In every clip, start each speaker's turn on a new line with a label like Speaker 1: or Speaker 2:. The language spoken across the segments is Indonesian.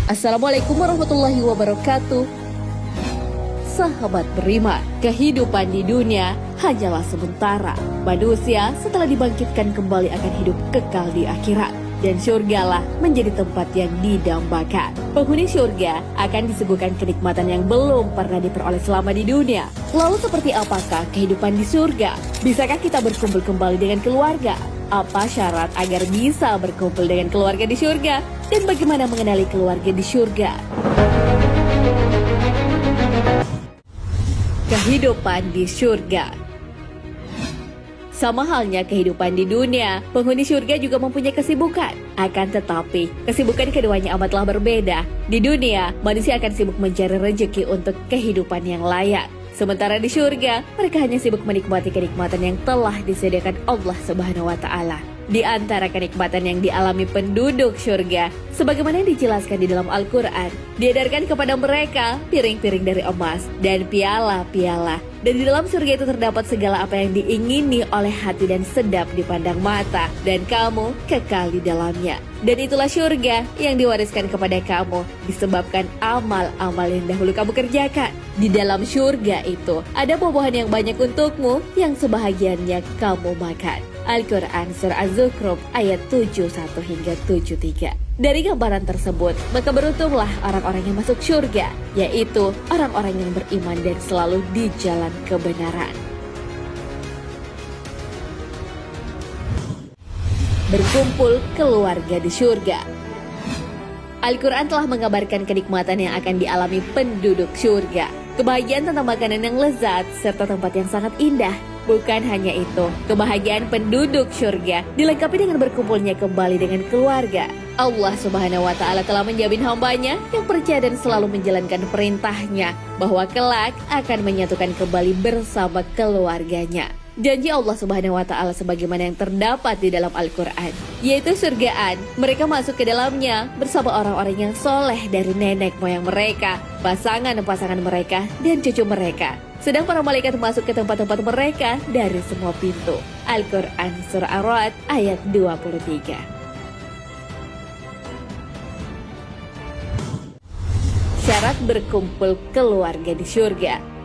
Speaker 1: Assalamualaikum warahmatullahi wabarakatuh. Sahabat beriman, kehidupan di dunia hanyalah sementara. Manusia setelah dibangkitkan kembali akan hidup kekal di akhirat. Dan surgalah menjadi tempat yang didambakan. Penghuni surga akan disuguhkan kenikmatan yang belum pernah diperoleh selama di dunia. Lalu seperti apakah kehidupan di surga? Bisakah kita berkumpul kembali dengan keluarga? Apa syarat agar bisa berkumpul dengan keluarga di surga? Dan bagaimana mengenali keluarga di surga? Kehidupan di surga. Sama halnya kehidupan di dunia, penghuni surga juga mempunyai kesibukan. Akan tetapi, kesibukan keduanya amatlah berbeda. Di dunia, manusia akan sibuk mencari rezeki untuk kehidupan yang layak. Sementara di surga, mereka hanya sibuk menikmati kenikmatan yang telah disediakan Allah Subhanahu wa Ta'ala. Di antara kenikmatan yang dialami penduduk surga, sebagaimana yang dijelaskan di dalam Al-Quran, diedarkan kepada mereka piring-piring dari emas dan piala-piala. Dan di dalam surga itu terdapat segala apa yang diingini oleh hati dan sedap dipandang mata, dan kamu kekal di dalamnya. Dan itulah surga yang diwariskan kepada kamu disebabkan amal-amal yang dahulu kamu kerjakan. Di dalam surga itu ada buah-buahan yang banyak untukmu yang sebahagiannya kamu makan. Al-Quran Surah Az-Zukhruf ayat 71 hingga 73. Dari gambaran tersebut, maka beruntunglah orang-orang yang masuk surga, yaitu orang-orang yang beriman dan selalu di jalan kebenaran. Berkumpul keluarga di surga. Al-Quran telah mengabarkan kenikmatan yang akan dialami penduduk surga. Kebahagiaan tentang makanan yang lezat, serta tempat yang sangat indah. Bukan hanya itu, kebahagiaan penduduk surga dilengkapi dengan berkumpulnya kembali dengan keluarga. Allah Subhanahu wa Ta'ala telah menjamin hambanya yang percaya dan selalu menjalankan perintahnya bahwa kelak akan menyatukan kembali bersama keluarganya. Janji Allah Subhanahu wa Ta'ala sebagaimana yang terdapat di dalam Al-Quran, yaitu surgaan. Mereka masuk ke dalamnya bersama orang-orang yang soleh dari nenek moyang mereka, pasangan-pasangan mereka, dan cucu mereka. Sedang para malaikat masuk ke tempat-tempat mereka dari semua pintu. Al-Quran Surah Ar-Ra'd ayat 23. Syarat berkumpul keluarga di surga.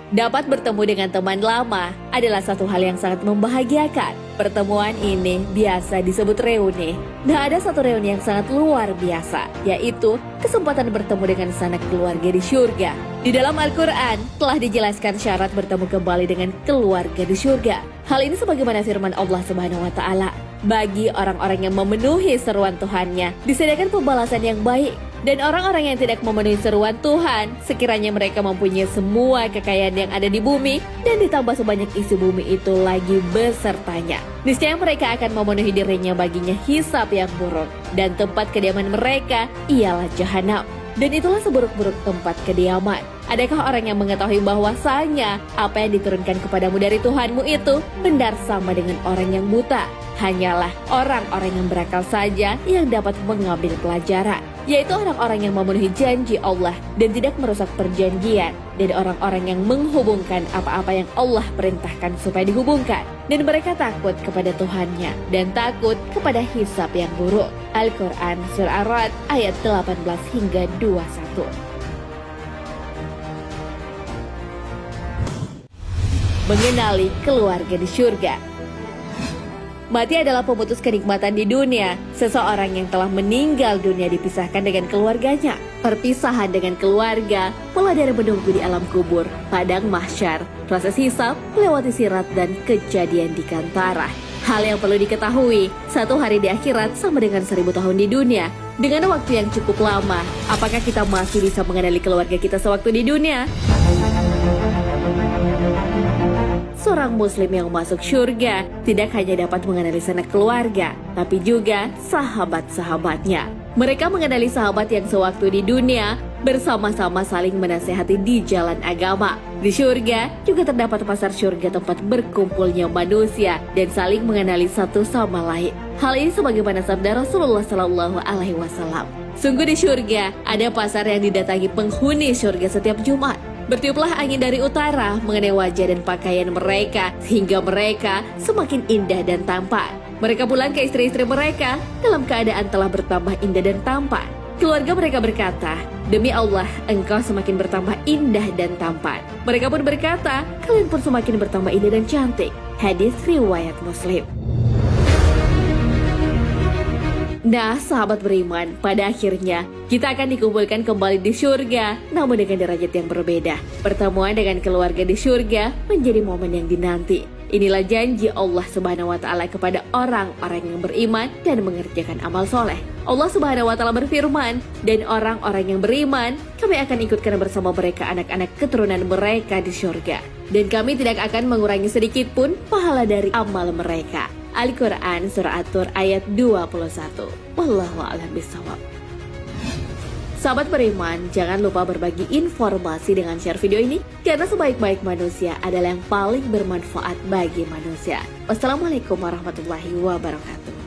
Speaker 1: Dapat bertemu dengan teman lama adalah satu hal yang sangat membahagiakan. Pertemuan ini biasa disebut reuni. Nah, ada satu reuni yang sangat luar biasa, yaitu kesempatan bertemu dengan sanak keluarga di surga. Di dalam Al-Quran telah dijelaskan syarat bertemu kembali dengan keluarga di surga. Hal ini sebagaimana firman Allah Subhanahu wa Ta'ala, bagi orang-orang yang memenuhi seruan Tuhannya disediakan pembalasan yang baik. Dan orang-orang yang tidak memenuhi seruan Tuhan, sekiranya mereka mempunyai semua kekayaan yang ada di bumi dan ditambah sebanyak isi bumi itu lagi besertanya, niscaya mereka akan memenuhi dirinya baginya hisab yang buruk, dan tempat kediaman mereka ialah jahanam. Dan itulah seburuk-buruk tempat kediaman. Adakah orang yang mengetahui bahwasanya apa yang diturunkan kepadamu dari Tuhanmu itu benar sama dengan orang yang buta? Hanyalah orang-orang yang berakal saja yang dapat mengambil pelajaran, yaitu orang-orang yang memenuhi janji Allah dan tidak merusak perjanjian, dan orang-orang yang menghubungkan apa-apa yang Allah perintahkan supaya dihubungkan, dan mereka takut kepada Tuhannya dan takut kepada hisab yang buruk. Al-Quran Surah Ar-Ra'd ayat 18 hingga 21. Mengenali keluarga di surga. Mati adalah pemutus kenikmatan di dunia. Seseorang yang telah meninggal dunia dipisahkan dengan keluarganya. Perpisahan dengan keluarga mulai dari menunggu di alam kubur, padang mahsyar, proses hisab, melewati sirat, dan kejadian di kantara. Hal yang perlu diketahui, satu hari di akhirat sama dengan 1000 tahun di dunia. Dengan waktu yang cukup lama, apakah kita masih bisa mengenali keluarga kita sewaktu di dunia? Seorang muslim yang masuk surga tidak hanya dapat mengenali sanak keluarga, tapi juga sahabat-sahabatnya. Mereka mengenali sahabat yang sewaktu di dunia bersama-sama saling menasehati di jalan agama. Di surga juga terdapat pasar surga tempat berkumpulnya manusia dan saling mengenali satu sama lain. Hal ini sebagaimana sabda Rasulullah Sallallahu Alaihi Wasallam. Sungguh di surga ada pasar yang didatangi penghuni surga setiap Jumat. Bertiuplah angin dari utara mengenai wajah dan pakaian mereka, sehingga mereka semakin indah dan tampan. Mereka pulang ke istri-istri mereka dalam keadaan telah bertambah indah dan tampan. Keluarga mereka berkata, "Demi Allah, engkau semakin bertambah indah dan tampan." Mereka pun berkata, "Kalian pun semakin bertambah indah dan cantik." Hadis riwayat Muslim. Nah, sahabat beriman, pada akhirnya kita akan dikumpulkan kembali di surga, namun dengan derajat yang berbeda. Pertemuan dengan keluarga di surga menjadi momen yang dinanti. Inilah janji Allah Subhanahu wa Ta'ala kepada orang-orang yang beriman dan mengerjakan amal soleh. Allah Subhanahu wa Ta'ala berfirman, "Dan orang-orang yang beriman, kami akan ikutkan bersama mereka anak-anak keturunan mereka di surga. Dan kami tidak akan mengurangi sedikit pun pahala dari amal mereka." Al-Quran Surah At-Tur ayat 21. Wallahu a'lam bishawab. Sahabat beriman, jangan lupa berbagi informasi dengan share video ini, karena sebaik-baik manusia adalah yang paling bermanfaat bagi manusia. Wassalamualaikum warahmatullahi wabarakatuh.